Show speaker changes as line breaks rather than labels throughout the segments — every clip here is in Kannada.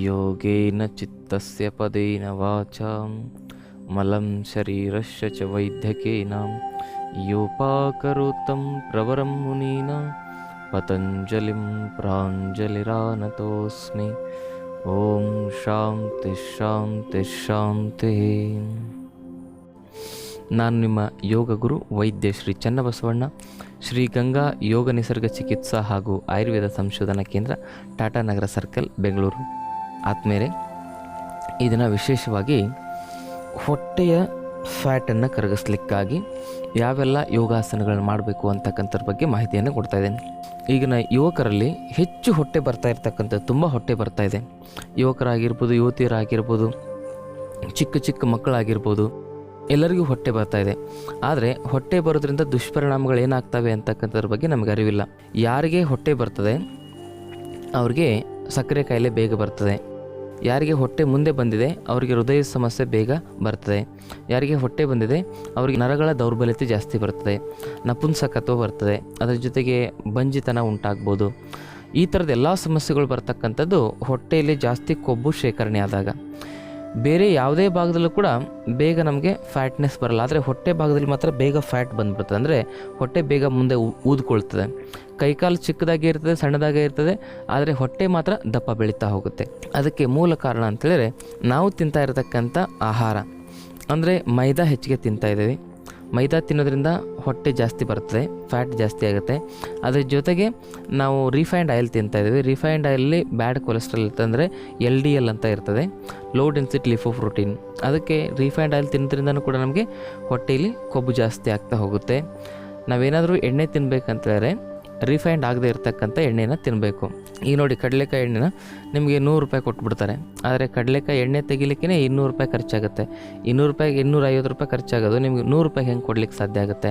ಯೋಗೇನ ಚಿತ್ತಸ್ಯ ಪದೇನ ವಾಚಾಂ ಮಲಂ ಶರೀರಸ್ಯ ಚ ವೈದ್ಯಕೇನ ಯೋಪಾಕರೋತ್ತಂ ಪ್ರವರಂ ಮುನೀನಾಂ ಪತಂಜಲಿಂ ಪ್ರಾಂಜಲಿರಾನತೋಸ್ಮಿ. ಓಂ ಶಾಂತಿ ಶಾಂತಿ ಶಾಂತಿ. ನಾನು ನಿಮ್ಮ ಯೋಗ ಗುರು ವೈದ್ಯ ಶ್ರೀ ಚನ್ನಬಸವಣ್ಣ, ಶ್ರೀ ಗಂಗಾ ಯೋಗ ನಿಸರ್ಗ ಚಿಕಿತ್ಸಾ ಹಾಗೂ ಆಯುರ್ವೇದ ಸಂಶೋಧನಾ ಕೇಂದ್ರ, ಟಾಟಾ ನಗರ ಸರ್ಕಲ್, ಬೆಂಗಳೂರು. ಆದಮೇಲೆ ಈ ದಿನ ವಿಶೇಷವಾಗಿ ಹೊಟ್ಟೆಯ ಫ್ಯಾಟನ್ನು ಕರಗಿಸ್ಲಿಕ್ಕಾಗಿ ಯಾವೆಲ್ಲ ಯೋಗಾಸನಗಳನ್ನು ಮಾಡಬೇಕು ಅಂತಕ್ಕಂಥದ್ರ ಬಗ್ಗೆ ಮಾಹಿತಿಯನ್ನು ಕೊಡ್ತಾ ಇದ್ದೇನೆ. ಈಗಿನ ಯುವಕರಲ್ಲಿ ಹೆಚ್ಚು ಹೊಟ್ಟೆ ಬರ್ತಾ ಇರ್ತಕ್ಕಂಥದ್ದು, ತುಂಬ ಹೊಟ್ಟೆ ಬರ್ತಾ ಇದೆ. ಯುವಕರಾಗಿರ್ಬೋದು, ಯುವತಿಯರಾಗಿರ್ಬೋದು, ಚಿಕ್ಕ ಚಿಕ್ಕ ಮಕ್ಕಳಾಗಿರ್ಬೋದು, ಎಲ್ಲರಿಗೂ ಹೊಟ್ಟೆ ಬರ್ತಾ ಇದೆ. ಆದರೆ ಹೊಟ್ಟೆ ಬರೋದ್ರಿಂದ ದುಷ್ಪರಿಣಾಮಗಳು ಏನಾಗ್ತವೆ ಅಂತಕ್ಕಂಥದ್ರ ಬಗ್ಗೆ ನಮಗೆ ಅರಿವಿಲ್ಲ. ಯಾರಿಗೆ ಹೊಟ್ಟೆ ಬರ್ತದೆ ಅವ್ರಿಗೆ ಸಕ್ಕರೆ ಕಾಯಿಲೆ ಬೇಗ ಬರ್ತದೆ. ಯಾರಿಗೆ ಹೊಟ್ಟೆ ಮುಂದೆ ಬಂದಿದೆ ಅವರಿಗೆ ಹೃದಯ ಸಮಸ್ಯೆ ಬೇಗ ಬರ್ತದೆ. ಯಾರಿಗೆ ಹೊಟ್ಟೆ ಬಂದಿದೆ ಅವರಿಗೆ ನರಗಳ ದೌರ್ಬಲ್ಯತೆ ಜಾಸ್ತಿ ಬರ್ತದೆ, ನಪುಂಸಕತ್ವ ಬರ್ತದೆ, ಅದರ ಜೊತೆಗೆ ಬಂಜಿತನ ಉಂಟಾಗ್ಬೋದು. ಈ ಥರದ ಎಲ್ಲ ಸಮಸ್ಯೆಗಳು ಬರ್ತಕ್ಕಂಥದ್ದು ಹೊಟ್ಟೆಯಲ್ಲಿ ಜಾಸ್ತಿ ಕೊಬ್ಬು ಶೇಖರಣೆ ಆದಾಗ. ಬೇರೆ ಯಾವುದೇ ಭಾಗದಲ್ಲೂ ಕೂಡ ಬೇಗ ನಮಗೆ ಫ್ಯಾಟ್ನೆಸ್ ಬರಲ್ಲ, ಆದರೆ ಹೊಟ್ಟೆ ಭಾಗದಲ್ಲಿ ಮಾತ್ರ ಬೇಗ ಫ್ಯಾಟ್ ಬಂದುಬಿಡ್ತದೆ. ಅಂದರೆ ಹೊಟ್ಟೆ ಬೇಗ ಮುಂದೆ ಊದ್ಕೊಳ್ತದೆ. ಕೈಕಾಲು ಚಿಕ್ಕದಾಗಿ ಇರ್ತದೆ, ಸಣ್ಣದಾಗೇ ಇರ್ತದೆ, ಆದರೆ ಹೊಟ್ಟೆ ಮಾತ್ರ ದಪ್ಪ ಬೆಳೀತಾ ಹೋಗುತ್ತೆ. ಅದಕ್ಕೆ ಮೂಲ ಕಾರಣ ಅಂತೇಳಿದರೆ ನಾವು ತಿಂತಾ ಇರತಕ್ಕಂಥ ಆಹಾರ, ಅಂದರೆ ಮೈದಾ ಹೆಚ್ಚಿಗೆ ತಿಂತಾ ಇದ್ದೀವಿ. ಮೈದಾ ತಿನ್ನೋದ್ರಿಂದ ಹೊಟ್ಟೆ ಜಾಸ್ತಿ ಬರ್ತದೆ, ಫ್ಯಾಟ್ ಜಾಸ್ತಿ ಆಗುತ್ತೆ. ಅದ್ರ ಜೊತೆಗೆ ನಾವು ರಿಫೈನ್ಡ್ ಆಯಿಲ್ ತಿಂತಾ ಇದ್ದೀವಿ. ರಿಫೈನ್ಡ್ ಆಯಿಲಲ್ಲಿ ಬ್ಯಾಡ್ ಕೊಲೆಸ್ಟ್ರಾಲ್ ಇರ್ತದೆ, ಅಂದರೆ LDL ಅಂತ ಇರ್ತದೆ, ಲೋ ಡೆನ್ಸಿಟಿ ಲಿಪೋಪ್ರೋಟೀನ್. ಅದಕ್ಕೆ ರಿಫೈನ್ಡ್ ಆಯಿಲ್ ತಿನ್ನೋದ್ರಿಂದನೂ ಕೂಡ ನಮಗೆ ಹೊಟ್ಟೆಯಲ್ಲಿ ಕೊಬ್ಬು ಜಾಸ್ತಿ ಆಗ್ತಾ ಹೋಗುತ್ತೆ. ನಾವೇನಾದರೂ ಎಣ್ಣೆ ತಿನ್ನಬೇಕಂತೇಳಿದ್ರೆ ರಿಫೈನ್ಡ್ ಆಗದೆ ಇರತಕ್ಕಂಥ ಎಣ್ಣೆನ ತಿನ್ನಬೇಕು. ಈಗ ನೋಡಿ, ಕಡಲೆಕಾಯಿ ಎಣ್ಣೆನ ನಿಮಗೆ 100 ರೂಪಾಯಿ ಕೊಟ್ಬಿಡ್ತಾರೆ, ಆದರೆ ಕಡಲೆಕಾಯಿ ಎಣ್ಣೆ ತೆಗಿಲಿಕ್ಕೆ 200 ರೂಪಾಯಿ ಖರ್ಚಾಗುತ್ತೆ. 200 ರೂಪಾಯಿಗೆ 250 ರೂಪಾಯಿ ಖರ್ಚಾಗೋದು, ನಿಮಗೆ 100 ರೂಪಾಯಿಗೆ ಹೆಂಗೆ ಕೊಡ್ಲಿಕ್ಕೆ ಸಾಧ್ಯ ಆಗುತ್ತೆ?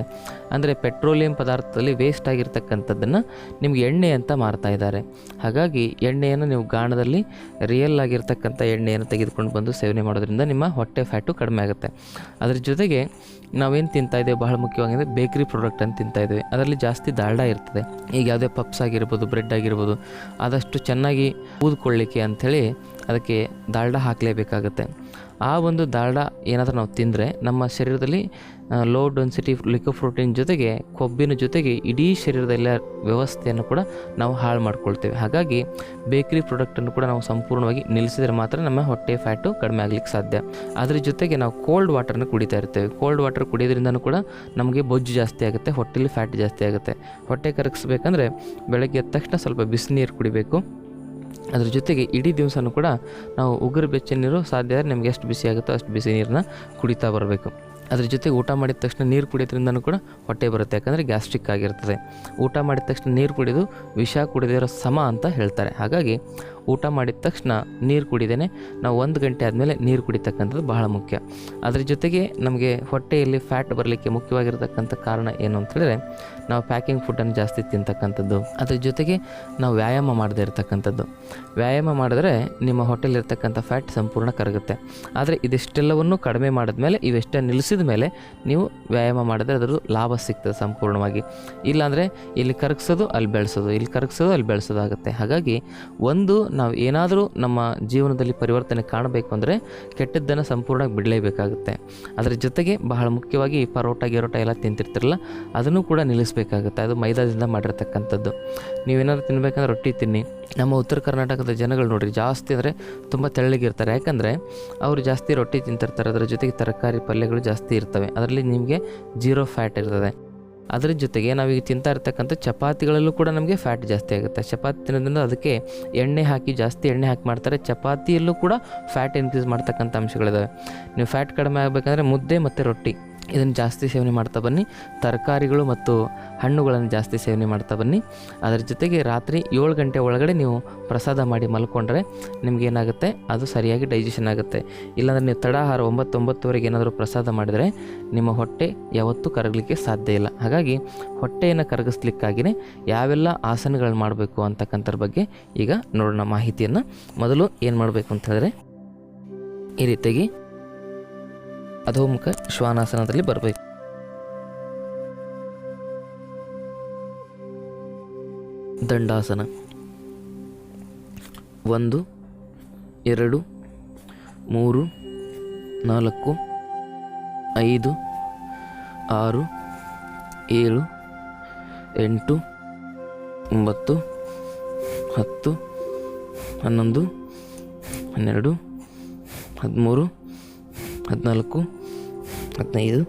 ಅಂದರೆ ಪೆಟ್ರೋಲಿಯಂ ಪದಾರ್ಥದಲ್ಲಿ ವೇಸ್ಟ್ ಆಗಿರ್ತಕ್ಕಂಥದ್ದನ್ನು ನಿಮ್ಗೆ ಎಣ್ಣೆ ಅಂತ ಮಾರ್ತಾ ಇದ್ದಾರೆ. ಹಾಗಾಗಿ ಎಣ್ಣೆಯನ್ನು ನೀವು ಗಾಣದಲ್ಲಿ ರಿಯಲ್ ಆಗಿರ್ತಕ್ಕಂಥ ಎಣ್ಣೆಯನ್ನು ತೆಗೆದುಕೊಂಡು ಬಂದು ಸೇವನೆ ಮಾಡೋದ್ರಿಂದ ನಿಮ್ಮ ಹೊಟ್ಟೆ ಫ್ಯಾಟು ಕಡಿಮೆ ಆಗುತ್ತೆ. ಅದ್ರ ಜೊತೆಗೆ ನಾವೇನು ತಿಂತಾ ಇದ್ದೇವೆ, ಬಹಳ ಮುಖ್ಯವಾಗಿ ಅಂದರೆ ಬೇಕ್ರಿ ಪ್ರಾಡಕ್ಟ್ ಅಂತ ತಿಂತಾ ಇದ್ದೇವೆ. ಅದರಲ್ಲಿ ಜಾಸ್ತಿ ದಾಲ್ಡಾ ಇರ್ತದೆ. ಈಗ ಯಾವುದೇ ಪಪ್ಸ್ ಆಗಿರ್ಬೋದು, ಬ್ರೆಡ್ ಆಗಿರ್ಬೋದು, ಆದಷ್ಟು ಚೆನ್ನಾಗಿ ಊದ್ಕೊಳ್ಳಿಕ್ಕೆ ಅಂಥೇಳಿ ಅದಕ್ಕೆ ದಾಲ್ಡಾ ಹಾಕಲೇಬೇಕಾಗತ್ತೆ. ಆ ಒಂದು ದಾಲ್ಡಾ ಏನಾದರೂ ನಾವು ತಿಂದರೆ ನಮ್ಮ ಶರೀರದಲ್ಲಿ ಲೋ ಡೆನ್ಸಿಟಿ ಲಿಪೋಪ್ರೋಟೀನ್ ಜೊತೆಗೆ ಕೊಬ್ಬಿನ ಜೊತೆಗೆ ಇಡೀ ಶರೀರದೆಲ್ಲ ವ್ಯವಸ್ಥೆಯನ್ನು ಕೂಡ ನಾವು ಹಾಳು ಮಾಡ್ಕೊಳ್ತೇವೆ. ಹಾಗಾಗಿ ಬೇಕ್ರಿ ಪ್ರಾಡಕ್ಟನ್ನು ಕೂಡ ನಾವು ಸಂಪೂರ್ಣವಾಗಿ ನಿಲ್ಲಿಸಿದರೆ ಮಾತ್ರ ನಮ್ಮ ಹೊಟ್ಟೆ ಫ್ಯಾಟು ಕಡಿಮೆ ಆಗಲಿಕ್ಕೆ ಸಾಧ್ಯ. ಅದ್ರ ಜೊತೆಗೆ ನಾವು ಕೋಲ್ಡ್ ವಾಟರ್ನ ಕುಡಿತಾ ಇರ್ತೇವೆ. ಕೋಲ್ಡ್ ವಾಟರ್ ಕುಡಿಯೋದ್ರಿಂದನೂ ಕೂಡ ನಮಗೆ ಬೊಜ್ಜು ಜಾಸ್ತಿ ಆಗುತ್ತೆ, ಹೊಟ್ಟೆಲಿ ಫ್ಯಾಟ್ ಜಾಸ್ತಿ ಆಗುತ್ತೆ. ಹೊಟ್ಟೆ ಕರಗಿಸ್ಬೇಕಂದ್ರೆ ಬೆಳಗ್ಗೆ ಎದ್ದ ತಕ್ಷಣ ಸ್ವಲ್ಪ ಬಿಸಿನೀರು ಕುಡಿಬೇಕು. ಅದ್ರ ಜೊತೆಗೆ ಇಡೀ ದಿವಸನೂ ಕೂಡ ನಾವು ಉಗುರು ಬೆಚ್ಚ ನೀರು, ಸಾಧ್ಯ ಆದರೆ ನಿಮ್ಗೆ ಎಷ್ಟು ಬಿಸಿ ಆಗುತ್ತೋ ಅಷ್ಟು ಬಿಸಿ ನೀರನ್ನ ಕುಡಿತಾ ಬರಬೇಕು. ಅದ್ರ ಜೊತೆಗೆ ಊಟ ಮಾಡಿದ ತಕ್ಷಣ ನೀರು ಕುಡಿಯೋದ್ರಿಂದನೂ ಕೂಡ ಹೊಟ್ಟೆ ಬರುತ್ತೆ, ಯಾಕಂದರೆ ಗ್ಯಾಸ್ಟ್ರಿಕ್ ಆಗಿರ್ತದೆ. ಊಟ ಮಾಡಿದ ತಕ್ಷಣ ನೀರು ಕುಡಿದು ವಿಷ ಕುಡಿದಿರೋ ಸಮ ಅಂತ ಹೇಳ್ತಾರೆ. ಹಾಗಾಗಿ ಊಟ ಮಾಡಿದ ತಕ್ಷಣ ನೀರು ಕುಡಿದೇನೆ ನಾವು 1 ಗಂಟೆ ಆದಮೇಲೆ ನೀರು ಕುಡಿತಕ್ಕಂಥದ್ದು ಬಹಳ ಮುಖ್ಯ. ಅದ್ರ ಜೊತೆಗೆ ನಮಗೆ ಹೊಟ್ಟೆಯಲ್ಲಿ ಫ್ಯಾಟ್ ಬರಲಿಕ್ಕೆ ಮುಖ್ಯವಾಗಿರ್ತಕ್ಕಂಥ ಕಾರಣ ಏನು ಅಂತೇಳಿದ್ರೆ ನಾವು ಪ್ಯಾಕಿಂಗ್ ಫುಡ್ಡನ್ನು ಜಾಸ್ತಿ ತಿಂತಕ್ಕಂಥದ್ದು. ಅದ್ರ ಜೊತೆಗೆ ನಾವು ವ್ಯಾಯಾಮ ಮಾಡದೇ ಇರತಕ್ಕಂಥದ್ದು. ವ್ಯಾಯಾಮ ಮಾಡಿದ್ರೆ ನಿಮ್ಮ ಹೊಟ್ಟೆಲಿರ್ತಕ್ಕಂಥ ಫ್ಯಾಟ್ ಸಂಪೂರ್ಣ ಕರಗುತ್ತೆ. ಆದರೆ ಇದಿಷ್ಟೆಲ್ಲವನ್ನು ಕಡಿಮೆ ಮಾಡಿದ್ಮೇಲೆ, ಇವೆಷ್ಟೇ ನಿಲ್ಲಿಸಿದ ಮೇಲೆ ನೀವು ವ್ಯಾಯಾಮ ಮಾಡಿದ್ರೆ ಅದರ ಲಾಭ ಸಿಗ್ತದೆ ಸಂಪೂರ್ಣವಾಗಿ. ಇಲ್ಲಾಂದರೆ ಇಲ್ಲಿ ಕರಗಿಸೋದು ಅಲ್ಲಿ ಬೆಳೆಸೋದು, ಇಲ್ಲಿ ಕರಗಿಸೋದು ಅಲ್ಲಿ ಬೆಳೆಸೋದಾಗುತ್ತೆ. ಹಾಗಾಗಿ ನಾವು ಏನಾದರೂ ನಮ್ಮ ಜೀವನದಲ್ಲಿ ಪರಿವರ್ತನೆ ಕಾಣಬೇಕು ಅಂದರೆ ಕೆಟ್ಟದ್ದನ್ನು ಸಂಪೂರ್ಣವಾಗಿ ಬಿಡಲೇಬೇಕಾಗುತ್ತೆ. ಅದರ ಜೊತೆಗೆ ಬಹಳ ಮುಖ್ಯವಾಗಿ ಪರೋಟ ಗಿರೋಟ ಎಲ್ಲ ತಿಂತಿರ್ತಿರಲ್ಲ, ಅದನ್ನು ಕೂಡ ನಿಲ್ಲಿಸಬೇಕಾಗುತ್ತೆ. ಅದು ಮೈದಾದಿಂದ ಮಾಡಿರ್ತಕ್ಕಂಥದ್ದು. ನೀವೇನಾದ್ರು ತಿನ್ನಬೇಕಂದ್ರೆ ರೊಟ್ಟಿ ತಿನ್ನಿ. ನಮ್ಮ ಉತ್ತರ ಕರ್ನಾಟಕದ ಜನಗಳು ನೋಡಿರಿ, ಜಾಸ್ತಿ ಅಂದರೆ ತುಂಬ ತೆಳ್ಳಗಿರ್ತಾರೆ. ಯಾಕಂದರೆ ಅವರು ಜಾಸ್ತಿ ರೊಟ್ಟಿ ತಿಂತಿರ್ತಾರೆ. ಅದರ ಜೊತೆಗೆ ತರಕಾರಿ ಪಲ್ಯಗಳು ಜಾಸ್ತಿ ಇರ್ತವೆ, ಅದರಲ್ಲಿ ನಿಮಗೆ 0 ಫ್ಯಾಟ್ ಇರ್ತದೆ. ಅದರ ಜೊತೆಗೆ ನಾವೀಗ ತಿಂತಾ ಇರ್ತಕ್ಕಂಥ ಚಪಾತಿಗಳಲ್ಲೂ ಕೂಡ ನಮಗೆ ಫ್ಯಾಟ್ ಜಾಸ್ತಿ ಆಗುತ್ತೆ. ಚಪಾತಿ ತಿನ್ನೋದ್ರಿಂದ ಅದಕ್ಕೆ ಜಾಸ್ತಿ ಎಣ್ಣೆ ಹಾಕಿ ಮಾಡ್ತಾರೆ. ಚಪಾತಿಯಲ್ಲೂ ಕೂಡ ಫ್ಯಾಟ್ ಇನ್ಕ್ರೀಸ್ ಮಾಡ್ತಕ್ಕಂಥ ಅಂಶಗಳಿದ್ದಾವೆ. ನೀವು ಫ್ಯಾಟ್ ಕಡಿಮೆ ಆಗಬೇಕಂದ್ರೆ ಮುದ್ದೆ ಮತ್ತು ರೊಟ್ಟಿ ಇದನ್ನು ಜಾಸ್ತಿ ಸೇವನೆ ಮಾಡ್ತಾ ಬನ್ನಿ. ತರಕಾರಿಗಳು ಮತ್ತು ಹಣ್ಣುಗಳನ್ನು ಜಾಸ್ತಿ ಸೇವನೆ ಮಾಡ್ತಾ ಬನ್ನಿ. ಅದರ ಜೊತೆಗೆ ರಾತ್ರಿ 7 ಗಂಟೆ ಒಳಗಡೆ ನೀವು ಪ್ರಸಾದ ಮಾಡಿ ಮಲ್ಕೊಂಡ್ರೆ ನಿಮಗೇನಾಗುತ್ತೆ, ಅದು ಸರಿಯಾಗಿ ಡೈಜೆಷನ್ ಆಗುತ್ತೆ. ಇಲ್ಲಾಂದರೆ ನೀವು ತಡಾಹಾರ 9-9ವರೆಗೆ ಏನಾದರೂ ಪ್ರಸಾದ ಮಾಡಿದರೆ ನಿಮ್ಮ ಹೊಟ್ಟೆ ಯಾವತ್ತೂ ಕರಗಲಿಕ್ಕೆ ಸಾಧ್ಯ ಇಲ್ಲ. ಹಾಗಾಗಿ ಹೊಟ್ಟೆಯನ್ನು ಕರಗಿಸ್ಲಿಕ್ಕಾಗಿಯೇ ಯಾವೆಲ್ಲ ಆಸನಗಳು ಮಾಡಬೇಕು ಅಂತಕ್ಕಂಥದ್ರ ಬಗ್ಗೆ ಈಗ ನೋಡೋಣ ಮಾಹಿತಿಯನ್ನು. ಮೊದಲು ಏನು ಮಾಡಬೇಕು ಅಂತ ಹೇಳಿದ್ರೆ, ಈ ರೀತಿಯಾಗಿ ಅಧೋಮುಖ ಶ್ವಾನಾಸನದಲ್ಲಿ ಬರಬೇಕು. ದಂಡಾಸನ 1 2 3 4 5 6 7 8 9 10 11 12 13 14 15 16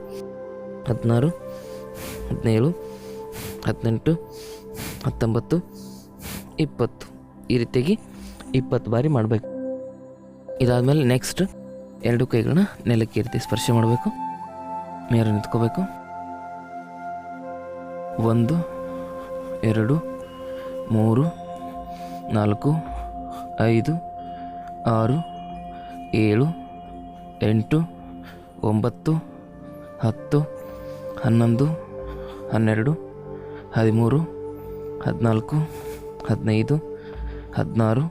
17 18 19 20 ಈ ರೀತಿಯಾಗಿ 20 ಬಾರಿ ಮಾಡಬೇಕು. ಇದಾದಮೇಲೆ ನೆಕ್ಸ್ಟ್ 2 ಕೈಗಳನ್ನ ನೆಲಕ್ಕೆ ಈ ರೀತಿ ಸ್ಪರ್ಶ ಮಾಡಬೇಕು. ಮೇಲೆ ನಿಂತ್ಕೋಬೇಕು. 1 2 3 4 5 6 7 8 9 10 11 12 13 14 15 16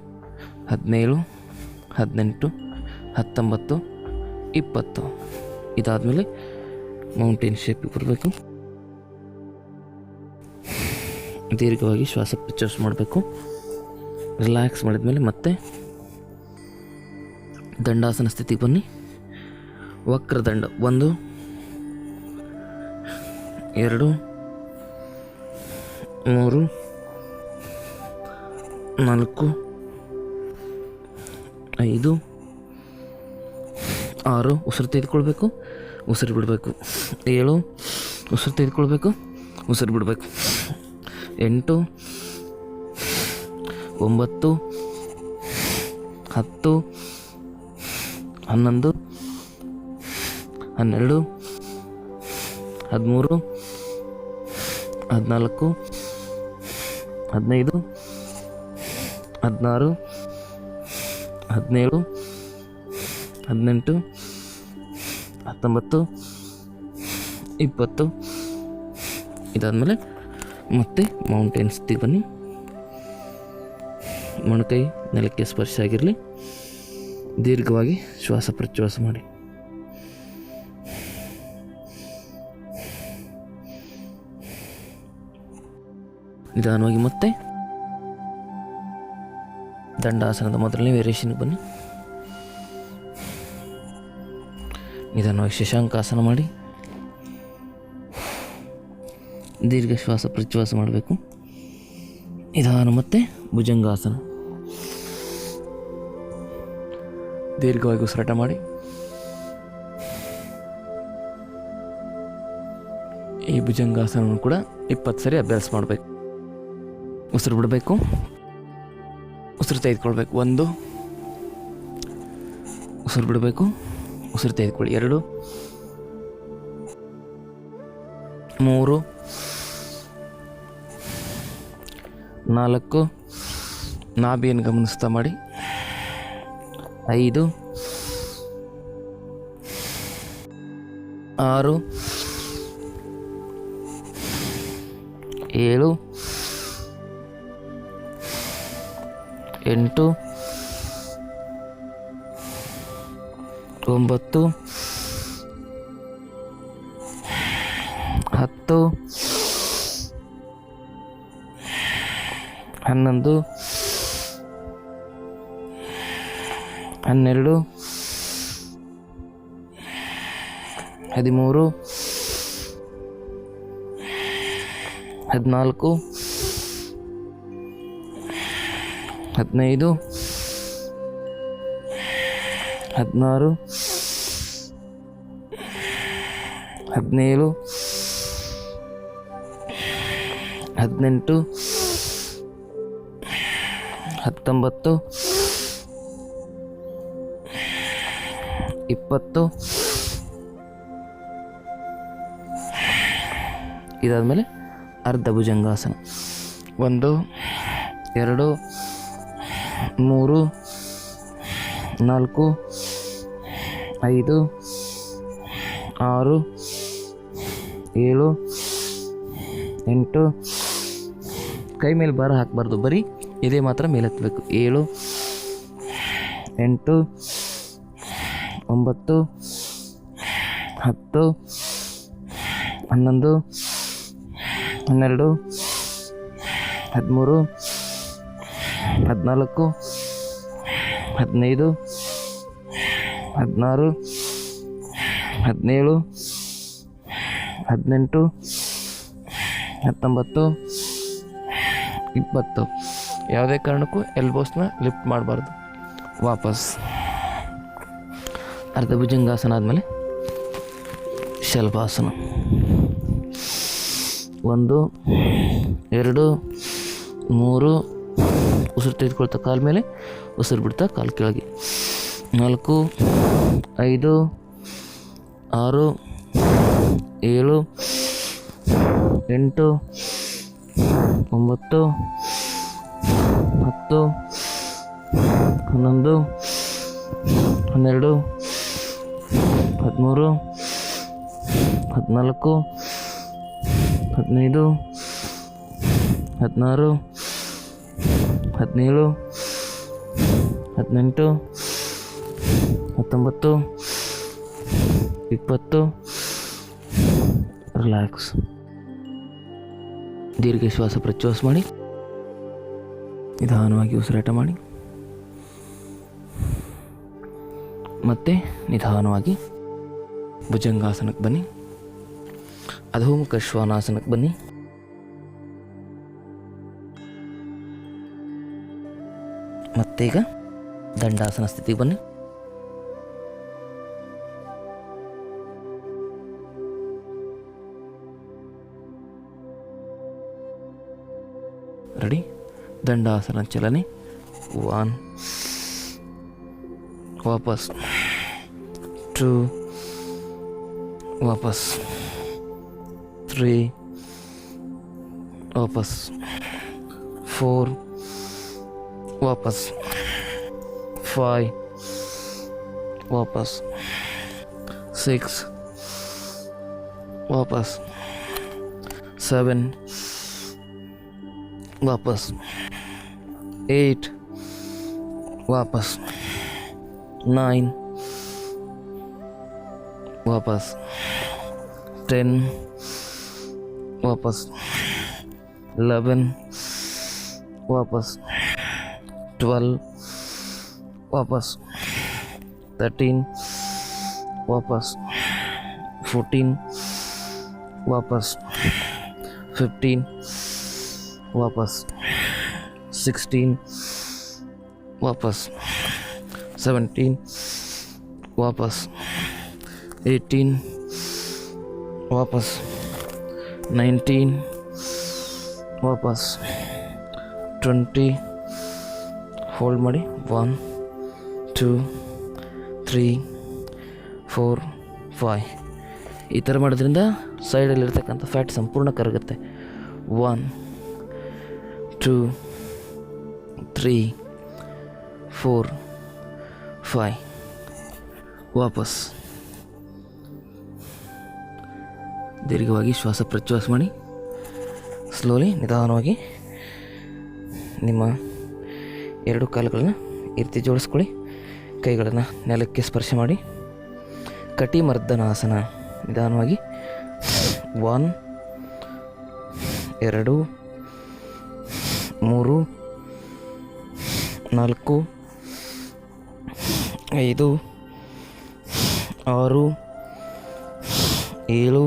17 18 19 20. ಇದಾದಮೇಲೆ ಮೌಂಟೇನ್ ಶೇಪಿಗೆ ಬರಬೇಕು. ದೀರ್ಘವಾಗಿ ಶ್ವಾಸ ಪ್ರಶ್ವಾಸ ಮಾಡಬೇಕು. ರಿಲ್ಯಾಕ್ಸ್ ಮಾಡಿದ್ಮೇಲೆ ಮತ್ತೆ ದಂಡಾಸನ ಸ್ಥಿತಿಗೆ ಬನ್ನಿ. ವಕ್ರದಂಡ 1 2 3 4 5 6 ಉಸಿರು ತೆಗೆದುಕೊಳ್ಬೇಕು, ಉಸಿರು ಬಿಡಬೇಕು. 7 ಉಸಿರು ತೆಗೆದುಕೊಳ್ಬೇಕು, ಉಸಿರು ಬಿಡಬೇಕು. 8 9 10 11 12 13 14 15 16 17 18 19 20. ಇದಾದಮೇಲೆ ಮತ್ತೆ ಮೌಂಟೇನ್ ಸ್ಥಿತಿಗೆ ಬನ್ನಿ. ಮೊಣಕೈ ನೆಲಕ್ಕೆ ಸ್ಪರ್ಶ ಆಗಿರಲಿ. ದೀರ್ಘವಾಗಿ ಶ್ವಾಸ ಪ್ರಶ್ವಾಸ ಮಾಡಿ. ನಿಧಾನವಾಗಿ ಮತ್ತೆ ದಂಡಾಸನದ ಮೊದಲನೇ ವೇರಿಯೇಷನ್ಗೆ ಬನ್ನಿ. ನಿಧಾನವಾಗಿ ಶಶಾಂಕಾಸನ ಮಾಡಿ ದೀರ್ಘ ಶ್ವಾಸ ಪ್ರಶ್ವಾಸ ಮಾಡಬೇಕು. ನಿಧಾನ ಮತ್ತೆ ಭುಜಂಗಾಸನ. ದೀರ್ಘವಾಗಿ ಉಸಿರಾಟ ಮಾಡಿ. ಈ ಭುಜಂಗಾಸನವನ್ನು ಕೂಡ 20 ಸರಿ ಅಭ್ಯಾಸ ಮಾಡಬೇಕು. ಉಸಿರು ಬಿಡಬೇಕು, ಉಸಿರು ತೆಗೆದುಕೊಳ್ಬೇಕು. 1 ಉಸಿರು ಬಿಡಬೇಕು, ಉಸಿರು ತೆಗೆದುಕೊಳ್ಳಿ. 2 3 4 ನಾಭಿಯನ್ನು ಗಮನಿಸ್ತಾ ಮಾಡಿ. 5 6 7 8 9 10 11 12 13 14 15 16 17 18 19 20. ಇದಾದಮೇಲೆ ಅರ್ಧ ಭುಜಂಗಾಸನ. 1 2 3 4 5 6 7 8. ಕೈ ಮೇಲೆ ಭಾರ ಹಾಕಬಾರ್ದು, ಬರೀ ಇದೇ ಮಾತ್ರ ಮೇಲೆ ಎತ್ತಬೇಕು. 7 8 9 10 11 12 13 14 15 16 17 18 19 20. ಯಾವುದೇ ಕಾರಣಕ್ಕೂ ಎಲ್ಬೋಸ್ನ ಲಿಫ್ಟ್ ಮಾಡಬಾರ್ದು. ವಾಪಸ್ ಅರ್ಧ ಭುಜಂಗಾಸನ ಆದಮೇಲೆ ಶಲ್ಭಾಸನ. 1 2 3 ಉಸಿರು ತೆಗೆದುಕೊಳ್ತಾ ಕಾಲ ಮೇಲೆ, ಉಸಿರು ಬಿಡ್ತಾ ಕಾಲು ಕೆಳಗೆ. 4 5 6 7 8 9 10 11 12 13 14 15 16 17 18 19 20. ರಿಲ್ಯಾಕ್ಸ್. ದೀರ್ಘ ಶ್ವಾಸ ಪ್ರಶ್ವಾಸ ಮಾಡಿ, ನಿಧಾನವಾಗಿ ಉಸಿರಾಟ ಮಾಡಿ, ಮತ್ತೆ ನಿಧಾನವಾಗಿ ಭುಜಂಗಾಸನಕ್ಕೆ ಬನ್ನಿ, ಅಧೋಮುಖ ಶ್ವಾನಾಸನಕ್ಕೆ ಬನ್ನಿ. ಮತ್ತೀಗ ದಂಡಾಸನ ಸ್ಥಿತಿಗೆ ಬನ್ನಿ. ರೆಡಿ? ದಂಡಾಸನ ಚಲನೆ. 1 ವಾಪಸ್, 2 ವಾಪಸ್, 3 ವಾಪಸ್, 4 ವಾಪಸ್, 5 ವಾಪಸ್, 6 ವಾಪಸ್, 7 ವಾಪಸ್, 8 ವಾಪಸ್, 9 ವಾಪಸ್, 10 ವಾಪಸ್, 11 ವಾಪಸ್, 12 ವಾಪಸ್, 13 ವಾಪಸ್, 14 ವಾಪಸ್, 15 ವಾಪಸ್, 16 ವಾಪಸ್, 17 ವಾಪಸ್, 18 ವಾಪಸ್, 19 ವಾಪಸ್, 20. ಹೋಲ್ಡ್ ಮಾಡಿ. 1 2 3 4 5. ಈ ಥರ ಮಾಡೋದ್ರಿಂದ ಸೈಡಲ್ಲಿರ್ತಕ್ಕಂಥ ಫ್ಯಾಟ್ ಸಂಪೂರ್ಣ ಕರಗುತ್ತೆ. 1 2 3 4 5. ವಾಪಸ್ ದೀರ್ಘವಾಗಿ ಶ್ವಾಸ ಪ್ರಶ್ವಾಸ ಮಾಡಿ. ಸ್ಲೋಲಿ, ನಿಧಾನವಾಗಿ ನಿಮ್ಮ 2 ಕಾಲುಗಳನ್ನು ಈ ರೀತಿ ಜೋಡಿಸ್ಕೊಳ್ಳಿ. ಕೈಗಳನ್ನು ನೆಲಕ್ಕೆ ಸ್ಪರ್ಶ ಮಾಡಿ. ಕಟಿಮರ್ದನಾಸನ. ನಿಧಾನವಾಗಿ 1 2 3 4 5 6 7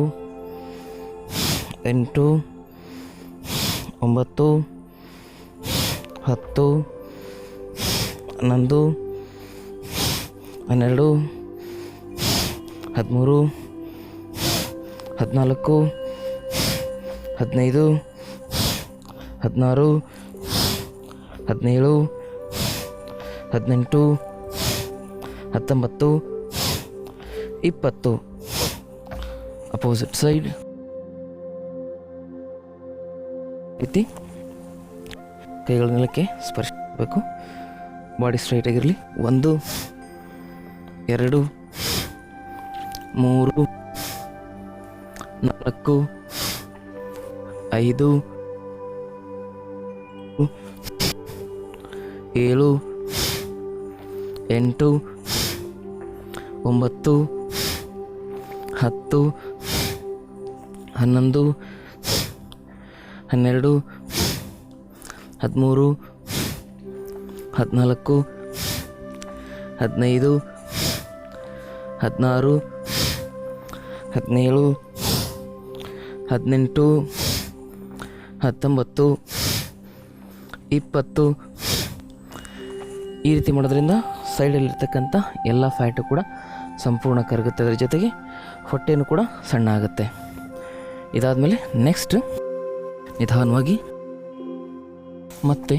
8 9 10 11 12 13 14 15 16 17 18 19 20. Opposite side. ಎತ್ತಿ ಕೈಗಳ ನೆಲಕ್ಕೆ ಸ್ಪರ್ಶ ಮಾಡಬೇಕು. ಬಾಡಿ ಸ್ಟ್ರೈಟ್ ಆಗಿರಲಿ. 1 2 3 4 5 7 8 9 10 11 12 13 14 15 16 17 18 19 20 ಈ ರೀತಿ ಮಾಡೋದ್ರಿಂದ ಸೈಡಲ್ಲಿರ್ತಕ್ಕಂಥ ಎಲ್ಲ ಫ್ಯಾಟು ಕೂಡ ಸಂಪೂರ್ಣ ಕರಗುತ್ತೆ. ಅದರ ಜೊತೆಗೆ ಹೊಟ್ಟೆನೂ ಕೂಡ ಸಣ್ಣ ಆಗುತ್ತೆ. ಇದಾದಮೇಲೆ ನೆಕ್ಸ್ಟ್ ನಿಧಾನವಾಗಿ ಮತ್ತೆ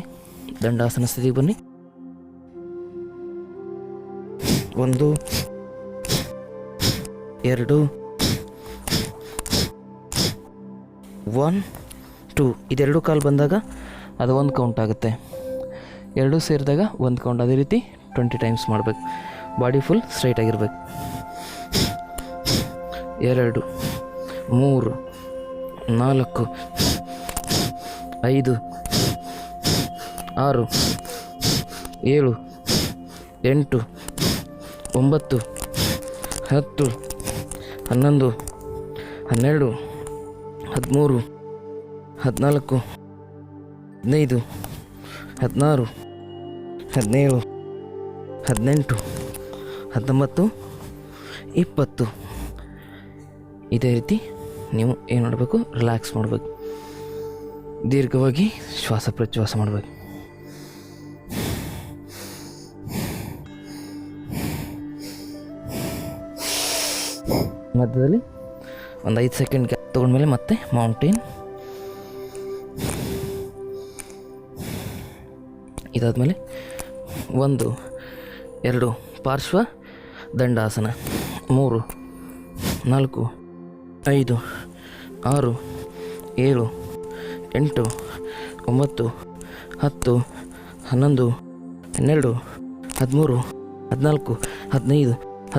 ದಂಡಾಸನ ಸ್ಥಿತಿಗೆ ಬನ್ನಿ. 1 2 1 2 ಇದೆರಡು ಕಾಲು ಬಂದಾಗ ಅದು 1 ಕೌಂಟ್ ಆಗುತ್ತೆ. ಎರಡೂ ಸೇರಿದಾಗ 1 ಕೌಂಟ್. ಅದೇ ರೀತಿ 20 ಟೈಮ್ಸ್ ಮಾಡಬೇಕು. ಬಾಡಿ ಫುಲ್ ಸ್ಟ್ರೈಟ್ ಆಗಿರ್ಬೇಕು. 2 3 4 5 6 7 8 9 10 11 12 13 14 15 16 17 18 19 20 ಇದೇ ರೀತಿ ನೀವು ಏನು ಮಾಡಬೇಕು, ರಿಲ್ಯಾಕ್ಸ್ ಮಾಡಬೇಕು. ದೀರ್ಘವಾಗಿ ಶ್ವಾಸ ಪ್ರಶ್ವಾಸ ಮಾಡಬೇಕು. ಮಧ್ಯದಲ್ಲಿ ಒಂದು 5 ಸೆಕೆಂಡ್ ಗ್ಯಾಪ್ ತೊಗೊಂಡ್ಮೇಲೆ ಮತ್ತೆ ಮೌಂಟೇನ್. ಇದಾದಮೇಲೆ 1 2 ಪಾರ್ಶ್ವ ದಂಡಾಸನ, 3 4 5 6 7 8 9 10 11 12 13 14 15 16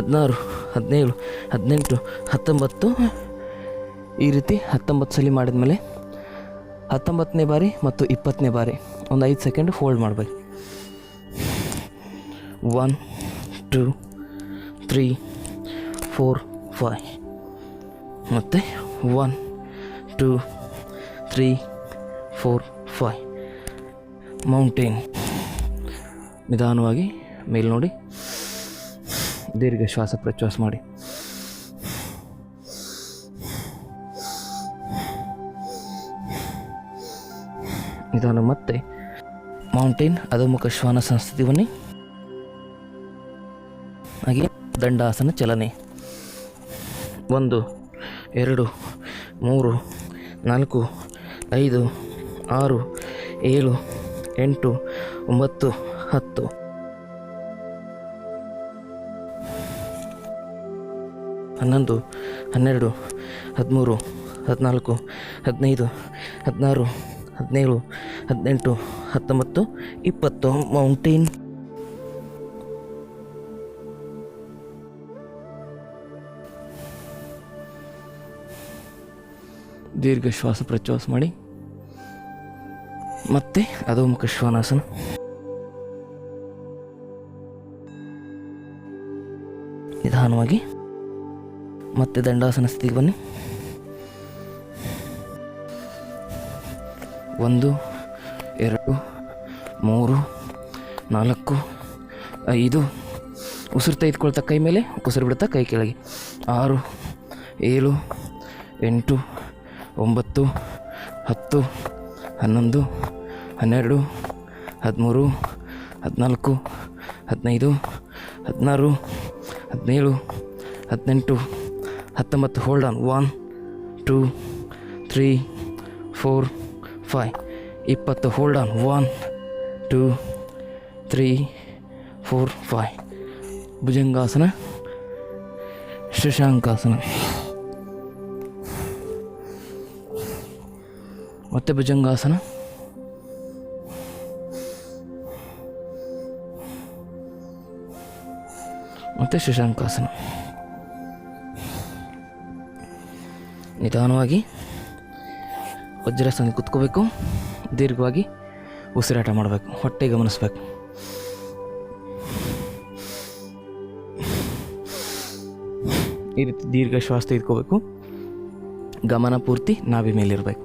17 18 19 ಈ ರೀತಿ 19 ಸಲ ಮಾಡಿದ್ಮೇಲೆ 19ನೇ ಬಾರಿ ಮತ್ತು 20ನೇ ಬಾರಿ ಒಂದು 5 ಸೆಕೆಂಡ್ ಹೋಲ್ಡ್ ಮಾಡಬೇಕು. 1 2 3 4 5 ಮತ್ತು 1 2 3 4 5 ಮೌಂಟೇನ್. ನಿಧಾನವಾಗಿ ಮೇಲೆ ನೋಡಿ, ದೀರ್ಘ ಶ್ವಾಸ ಪ್ರಶ್ವಾಸ ಮಾಡಿ. ನಿಧಾನ ಮತ್ತೆ ಮೌಂಟೇನ್ ಅಧೋಮುಖ ಶ್ವಾನಾಸನ ಸ್ಥಿತಿ ಬನ್ನಿ. ಹಾಗೆ ದಂಡಾಸನ ಚಲನೆ. 1 2 3 4 5 6 7 8 9 10 11 12 13 14 15 16 17 18 19 20 ಮೌಂಟೇನ್. ದೀರ್ಘ ಶ್ವಾಸ ಪ್ರಶ್ವಾಸ ಮಾಡಿ. ಮತ್ತೆ ಅಧೋಮುಖ ಶ್ವಾನಾಸನ. ನಿಧಾನವಾಗಿ ಮತ್ತೆ ದಂಡಾಸನ ಸ್ಥಿತಿಗೆ ಬನ್ನಿ. 1 2 3 4 5 ಉಸಿರು ತೆಗೆದುಕೊಳ್ತಾ ಕೈ ಮೇಲೆ, ಉಸಿರು ಬಿಡ್ತಾ ಕೈ ಕೆಳಗೆ. 6 7 8 9 10 11 12 13 14 15 16 17 18 19 ಹೋಲ್ಡ್ ಆನ್. 1 2 3 4 5 20 hold on. 1 2 3 4 5 ಭುಜಂಗಾಸನ, ಶಶಾಂಕಾಸನ. ಮತ್ತೆ ಭುಜಂಗಾಸನ, ಮತ್ತು ಶಶಾಂಕಾಸನ. ನಿಧಾನವಾಗಿ ವಜ್ರಾಸನ ಕುತ್ಕೋಬೇಕು. ದೀರ್ಘವಾಗಿ ಉಸಿರಾಟ ಮಾಡಬೇಕು. ಹೊಟ್ಟೆ ಗಮನಿಸಬೇಕು. ಈ ರೀತಿ ದೀರ್ಘ ಶ್ವಾಸ ತೆಗೆದುಕೋಬೇಕು. ಗಮನ ಪೂರ್ತಿ ನಾಭಿ ಮೇಲಿರಬೇಕು.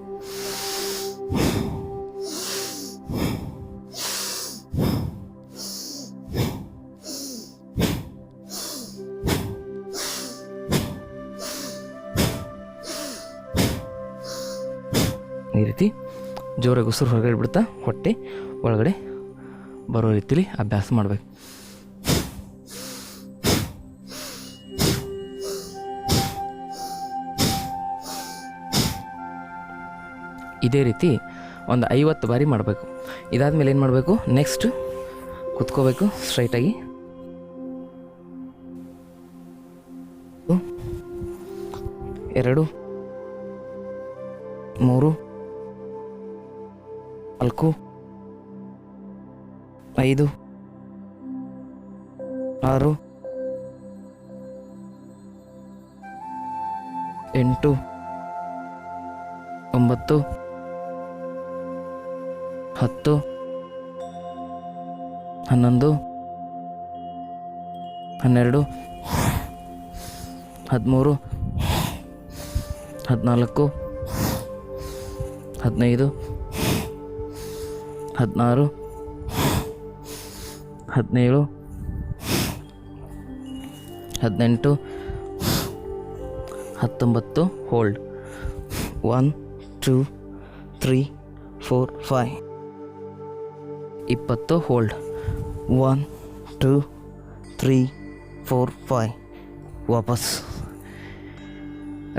ಜೋರಾಗಿ ಉಸಿರು ಹೊರಗಡೆ ಬಿಡ್ತಾ ಹೊಟ್ಟೆ ಒಳಗಡೆ ಬರೋ ರೀತಿಲಿ ಅಭ್ಯಾಸ ಮಾಡಬೇಕು. ಇದೇ ರೀತಿ ಒಂದು 50 ಬಾರಿ ಮಾಡಬೇಕು. ಇದಾದಮೇಲೆ ಏನು ಮಾಡಬೇಕು, ನೆಕ್ಸ್ಟ್ ಕುತ್ಕೋಬೇಕು ಸ್ಟ್ರೈಟಾಗಿ. 2 3 4 5 6 8 9 10 11 12 13 14 15 16 17 18 19 ಹೋಲ್ಡ್. 1 2 3 4 5 20 ಹೋಲ್ಡ್. 1 2 3 4 5 ವಾಪಸ್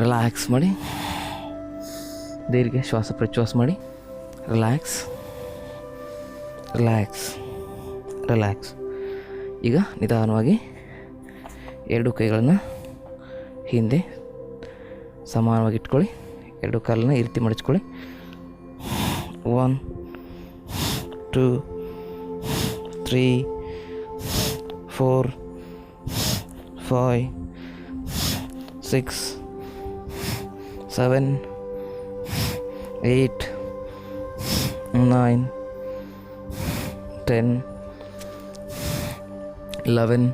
ರಿಲ್ಯಾಕ್ಸ್ ಮಾಡಿ, ದೀರ್ಘ ಶ್ವಾಸ ಪ್ರಶ್ವಾಸ ಮಾಡಿ. Relax relax relax. ಈಗ ನಿಧಾನವಾಗಿ 2 ಕೈಗಳನ್ನು ಹಿಂದೆ ಸಮಾನವಾಗಿ ಇಟ್ಕೊಳ್ಳಿ. 2 ಕಾಲನ್ನ ಈ ರೀತಿ ಮಡಚ್ಕೊಳ್ಳಿ. 1 2 3 4 5 6 7 8 9 10 11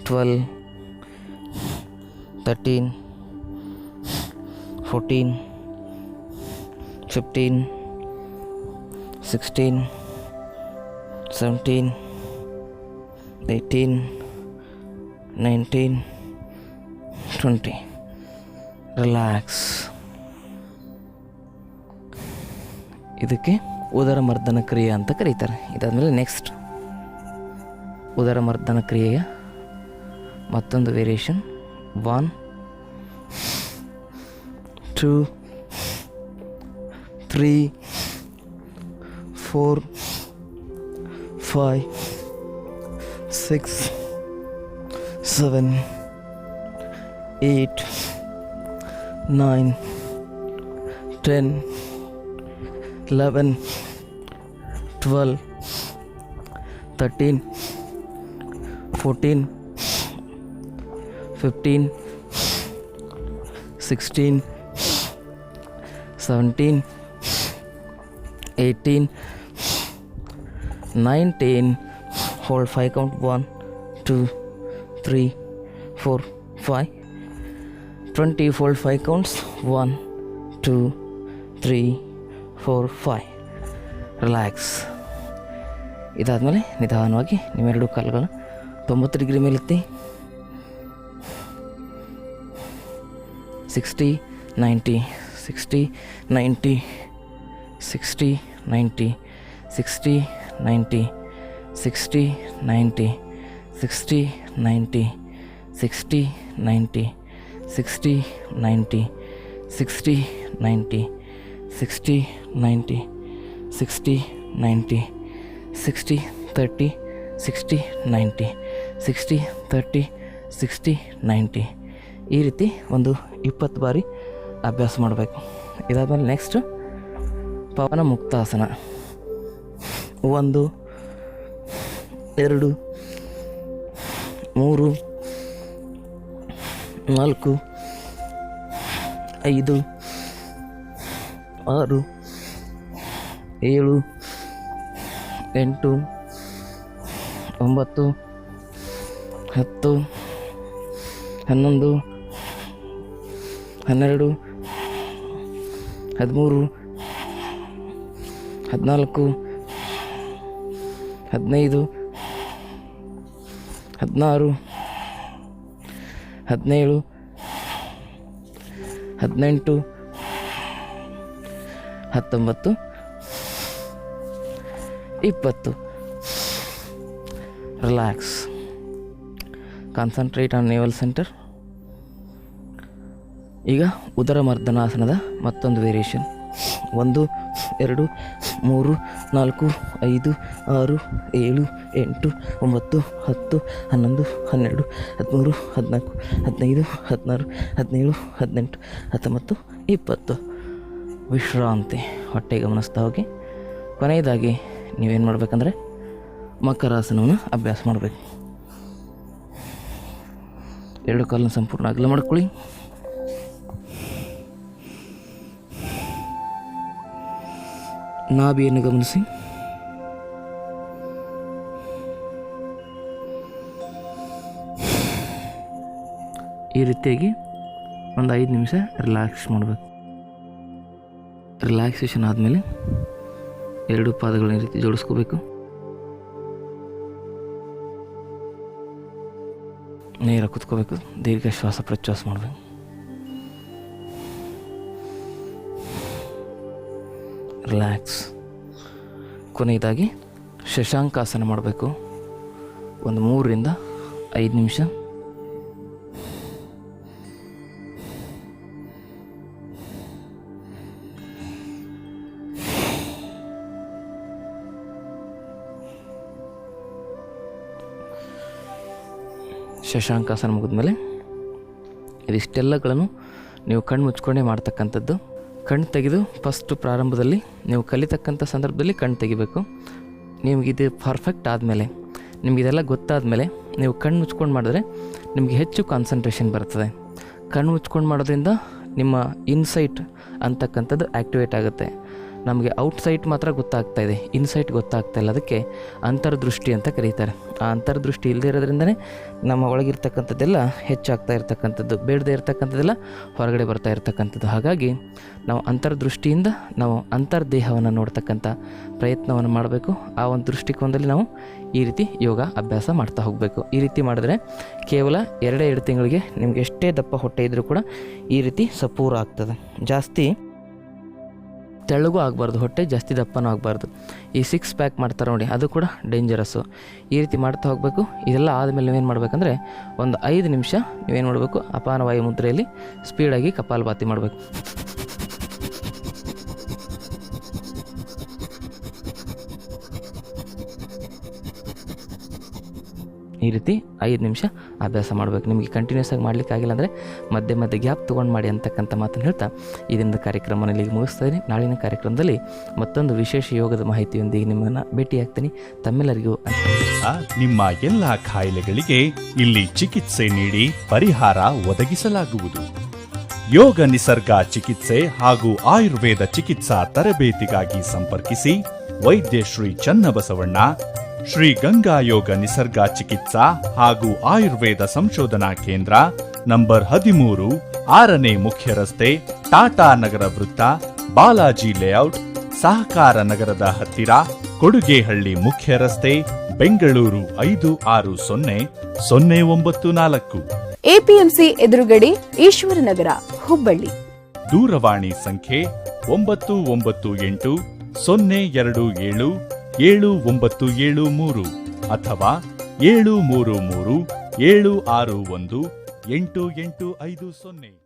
12 13 14 15 16 17 18 19 20. ರಿಲ್ಯಾಕ್ಸ್. ಇದಕ್ಕೆ ಉದರಮರ್ದನ ಕ್ರಿಯೆ ಅಂತ ಕರೀತಾರೆ. ಇದಾದಮೇಲೆ ನೆಕ್ಸ್ಟ್ ಉದರಮರ್ದನ ಕ್ರಿಯೆಯ ಮತ್ತೊಂದು variation. 1 2 3 4 5 6 7 8 9 10 11 12 13 14 15 16 17 18 19 hold 5 count. 1 2 3 4 5 20 hold 5 counts. 1 2 3 4 5 relax. ಇದಾದಮೇಲೆ ನಿಧಾನವಾಗಿ ನಿಮ್ಮೆರಡು ಕಾಲುಗಳನ್ನ 90 ಡಿಗ್ರಿ ಮೇಲೆತ್ತಿ. 60 90 60 90 60 90 60 90 60 90 60 90 60 90 60 90 60 90 60 90 60 90 60 30 60 90 60 30 60 90 ಈ ರೀತಿ ಒಂದು 20 ಬಾರಿ ಅಭ್ಯಾಸ ಮಾಡಬೇಕು. ಇದಾದಮೇಲೆ next Pavana ಮುಕ್ತಾಸನ. 1 2 3 4 5 6 7 8 9 10 11 12 13 14 15 16 17 18 19, 20. Relax. Concentrate on naval centre. ಈಗ ಉದರ ಮರ್ದನಾಸನದ ಮತ್ತೊಂದು ವೇರಿಯೇಷನ್. 1, 2, 3, 4, 5, 6, 7, 8, 9, 10, 11, 12, 13, 14, 15, 16, 17, 18, 19, 20. ವಿಶ್ರಾಂತಿ. ಹೊಟ್ಟೆ ಗಮನಿಸ್ತಾ ಹೋಗಿ. ಕೊನೆಯದಾಗಿ ನೀವೇನು ಮಾಡಬೇಕಂದ್ರೆ ಮಕರಾಸನವನ್ನು ಅಭ್ಯಾಸ ಮಾಡಬೇಕು. 2 ಕಾಲನ್ನು ಸಂಪೂರ್ಣ ಅಗಲ ಮಾಡ್ಕೊಳ್ಳಿ. ನಾಭಿಯನ್ನು ಗಮನಿಸಿ. ಈ ರೀತಿಯಾಗಿ ಒಂದು 5 ನಿಮಿಷ ರಿಲ್ಯಾಕ್ಸ್ ಮಾಡಬೇಕು. ರಿಲ್ಯಾಕ್ಸೇಷನ್ ಆದಮೇಲೆ 2 ಪಾದಗಳನ್ನ ಈ ರೀತಿ ಜೋಡಿಸ್ಕೋಬೇಕು. ನೇರ ಕೂತ್ಕೋಬೇಕು. ದೀರ್ಘ ಶ್ವಾಸ ಪ್ರಶ್ವಾಸ ಮಾಡಬೇಕು. ರಿಲ್ಯಾಕ್ಸ್. ಕೊನೆಯದಾಗಿ ಶಶಾಂಕಾಸನ ಮಾಡಬೇಕು. ಒಂದು 3 ರಿಂದ 5 ನಿಮಿಷ. ಶಶಾಂಕಾಸನ ಮುಗಿದ್ಮೇಲೆ ಇದಿಷ್ಟೆಲ್ಲಗಳನ್ನು ನೀವು ಕಣ್ಣು ಮುಚ್ಕೊಂಡೇ ಮಾಡ್ತಕ್ಕಂಥದ್ದು. ಕಣ್ಣು ತೆಗೆದು ಫಸ್ಟು ಪ್ರಾರಂಭದಲ್ಲಿ ನೀವು ಕಲಿತಕ್ಕಂಥ ಸಂದರ್ಭದಲ್ಲಿ ಕಣ್ಣು ತೆಗಿಬೇಕು. ನಿಮಗಿದು ಪರ್ಫೆಕ್ಟ್ ಆದಮೇಲೆ, ನಿಮಗಿದೆಲ್ಲ ಗೊತ್ತಾದಮೇಲೆ ನೀವು ಕಣ್ಣು ಮುಚ್ಕೊಂಡು ಮಾಡಿದ್ರೆ ನಿಮಗೆ ಹೆಚ್ಚು ಕಾನ್ಸಂಟ್ರೇಷನ್ ಬರ್ತದೆ. ಕಣ್ಣು ಮುಚ್ಕೊಂಡು ಮಾಡೋದ್ರಿಂದ ನಿಮ್ಮ ಇನ್ಸೈಟ್ ಅಂತಕ್ಕಂಥದ್ದು ಆ್ಯಕ್ಟಿವೇಟ್ ಆಗುತ್ತೆ. ನಮಗೆ ಔಟ್ಸೈಟ್ ಮಾತ್ರ ಗೊತ್ತಾಗ್ತಾ ಇದೆ, ಇನ್ಸೈಟ್ ಗೊತ್ತಾಗ್ತಾ ಇಲ್ಲ. ಅದಕ್ಕೆ ಅಂತರ್ದೃಷ್ಟಿ ಅಂತ ಕರೀತಾರೆ. ಆ ಅಂತರ್ದೃಷ್ಟಿ ಇಲ್ಲದೆ ಇರೋದ್ರಿಂದನೇ ನಮ್ಮ ಒಳಗಿರ್ತಕ್ಕಂಥದ್ದೆಲ್ಲ ಹೆಚ್ಚಾಗ್ತಾ ಇರ್ತಕ್ಕಂಥದ್ದು, ಬೇಡದೇ ಇರ್ತಕ್ಕಂಥದ್ದೆಲ್ಲ ಹೊರಗಡೆ ಬರ್ತಾ ಇರ್ತಕ್ಕಂಥದ್ದು. ಹಾಗಾಗಿ ನಾವು ಅಂತರ್ದೃಷ್ಟಿಯಿಂದ ನಾವು ಅಂತರ್ದೇಹವನ್ನು ನೋಡ್ತಕ್ಕಂಥ ಪ್ರಯತ್ನವನ್ನು ಮಾಡಬೇಕು. ಆ ಒಂದು ದೃಷ್ಟಿಕೋನದಲ್ಲಿ ನಾವು ಈ ರೀತಿ ಯೋಗ ಅಭ್ಯಾಸ ಮಾಡ್ತಾ ಹೋಗಬೇಕು. ಈ ರೀತಿ ಮಾಡಿದ್ರೆ ಕೇವಲ 2 ತಿಂಗಳಿಗೆ ನಿಮಗೆ ಎಷ್ಟೇ ದಪ್ಪ ಹೊಟ್ಟೆ ಇದ್ದರೂ ಕೂಡ ಈ ರೀತಿ ಸಪೂರ ಆಗ್ತದೆ. ಜಾಸ್ತಿ ತೆಳ್ಳಗೂ ಆಗಬಾರ್ದು, ಹೊಟ್ಟೆ ಜಾಸ್ತಿ ದಪ್ಪನೂ ಆಗಬಾರ್ದು. ಈ 6 ಪ್ಯಾಕ್ ಮಾಡ್ತಾರೆ ನೋಡಿ, ಅದು ಕೂಡ ಡೇಂಜರಸ್ಸು. ಈ ರೀತಿ ಮಾಡ್ತಾ ಹೋಗಬೇಕು. ಇದೆಲ್ಲ ಆದಮೇಲೆ ನೀವೇನು ಮಾಡಬೇಕಂದ್ರೆ ಒಂದು 5 ನಿಮಿಷ ನೀವೇನು ಮಾಡಬೇಕು, ಅಪಾನವಾಯು ಮುದ್ರೆಯಲ್ಲಿ ಸ್ಪೀಡಾಗಿ ಕಪಾಲಭಾತಿ ಮಾಡಬೇಕು. ಈ ರೀತಿ 5 ನಿಮಿಷ ಅಭ್ಯಾಸ ಮಾಡಬೇಕು. ನಿಮಗೆ ಕಂಟಿನ್ಯೂಸ್ ಆಗಿ ಮಾಡಲಿಕ್ಕೆ ಆಗಿಲ್ಲ ಅಂದರೆ ಮಧ್ಯೆ ಮಧ್ಯೆ ಗ್ಯಾಪ್ ತೊಗೊಂಡು ಮಾಡಿ ಅಂತಕ್ಕಂಥ ಮಾತನ್ನು ಹೇಳ್ತಾ ಈ ದಿನದ ಕಾರ್ಯಕ್ರಮವನ್ನು ಇಲ್ಲಿಗೆ ಮುಗಿಸ್ತಾ ಇದ್ದೀನಿ. ನಾಳಿನ ಕಾರ್ಯಕ್ರಮದಲ್ಲಿ ಮತ್ತೊಂದು ವಿಶೇಷ ಯೋಗದ ಮಾಹಿತಿಯೊಂದಿಗೆ ನಿಮ್ಮನ್ನು ಭೇಟಿಯಾಗ್ತೀನಿ. ತಮ್ಮೆಲ್ಲರಿಗೂ
ನಿಮ್ಮ ಎಲ್ಲ ಕಾಯಿಲೆಗಳಿಗೆ ಇಲ್ಲಿ ಚಿಕಿತ್ಸೆ ನೀಡಿ ಪರಿಹಾರ ಒದಗಿಸಲಾಗುವುದು. ಯೋಗ ನಿಸರ್ಗ ಚಿಕಿತ್ಸೆ ಹಾಗೂ ಆಯುರ್ವೇದ ಚಿಕಿತ್ಸಾ ತರಬೇತಿಗಾಗಿ ಸಂಪರ್ಕಿಸಿ ವೈದ್ಯ ಶ್ರೀ ಚನ್ನಬಸವಣ್ಣ, ಶ್ರೀ ಗಂಗಾ ಯೋಗ ನಿಸರ್ಗ ಚಿಕಿತ್ಸಾ ಹಾಗೂ ಆಯುರ್ವೇದ ಸಂಶೋಧನಾ ಕೇಂದ್ರ, ನಂಬರ್ 13, 6ನೇ ಮುಖ್ಯ ರಸ್ತೆ, ಟಾಟಾ ನಗರ ವೃತ್ತ, ಬಾಲಾಜಿ ಲೇಔಟ್, ಸಹಕಾರ ನಗರದ ಹತ್ತಿರ, ಕೊಡುಗೆಹಳ್ಳಿ ಮುಖ್ಯ ರಸ್ತೆ, ಬೆಂಗಳೂರು 560094.
ಎಪಿಎಂಸಿ ಎದುರುಗಡೆ, ಈಶ್ವರನಗರ, ಹುಬ್ಬಳ್ಳಿ.
ದೂರವಾಣಿ ಸಂಖ್ಯೆ 998 027 7973 ಅಥವಾ 733 761 8850.